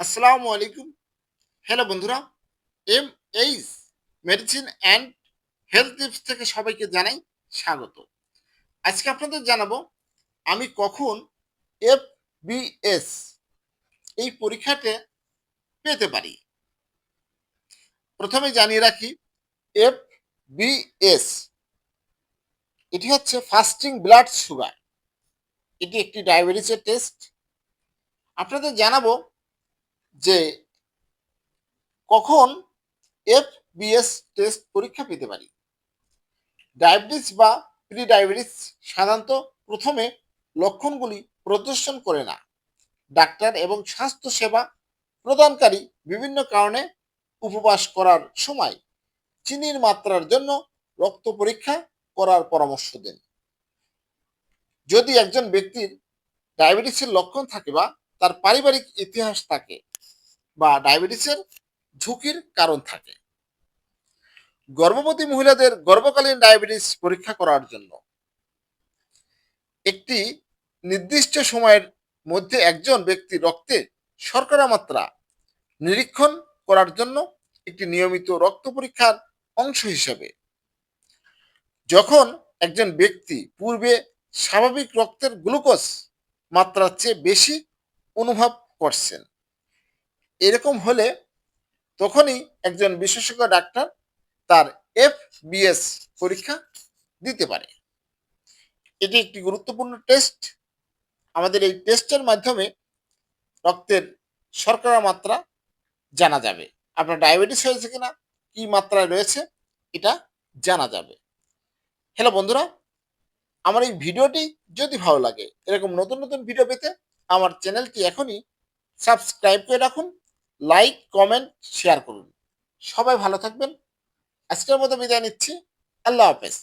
আসসালামু আলাইকুম। হ্যালো বন্ধুরা, H medicine and health tips থেকে সবাইকে জানাই স্বাগত। আজকে আপনাদের জানাবো আমি কখন FBS এই পরীক্ষাতে পেতে পারি। প্রথমে জানিয়ে রাখি, FBS এটি হচ্ছে ফাস্টিং ব্লাড সুগার। এটি একটি ডায়াবেটিসের টেস্ট। আপনাদের জানাবো যে কখন FBS টেস্ট পরীক্ষা পেতে পারি। ডায়াবেটিস বা প্রি ডায়াবেটিস সাধারণত প্রথমে লক্ষণগুলি প্রদর্শন করে না। ডাক্তার এবং স্বাস্থ্য সেবা প্রদানকারী বিভিন্ন কারণে উপবাস করার সময় চিনির মাত্রার জন্য রক্ত পরীক্ষা করার পরামর্শ দেন। যদি একজন ব্যক্তির ডায়াবেটিসের লক্ষণ থাকে বা তার পারিবারিক ইতিহাস থাকে বা ডায়াবেটিসের ঝুঁকির কারণ থাকে। গর্ভবতী মহিলাদের গর্ভকালীন ডায়াবেটিস পরীক্ষা করার জন্য একটি নির্দিষ্ট সময়ের মধ্যে একজন ব্যক্তির রক্তে শর্করা মাত্রা নিরীক্ষণ করার জন্য একটি নিয়মিত রক্ত পরীক্ষার অংশ হিসেবে যখন একজন ব্যক্তি পূর্বে স্বাভাবিক রক্তের গ্লুকোজ মাত্রার চেয়ে বেশি অনুভব করছেন, এরকম হলে তখনই একজন বিশেষজ্ঞ ডাক্তার তার FBS পরীক্ষা দিতে পারে। এটি একটি গুরুত্বপূর্ণ টেস্ট। আমাদের এই টেস্টের মাধ্যমে রক্তের শর্করা মাত্রা জানা যাবে। আপনার ডায়াবেটিস হয়েছে কিনা, কি মাত্রায় রয়েছে, এটা জানা যাবে। হ্যালো বন্ধুরা, আমার এই ভিডিওটি যদি ভালো লাগে, এরকম নতুন নতুন ভিডিও পেতে আমার চ্যানেলটি এখনই সাবস্ক্রাইব করে রাখুন, লাইক কমেন্ট শেয়ার করুন। সবাই ভালো থাকবেন। আজকের মতো বিদায় নিচ্ছি। আল্লাহ হাফেজ।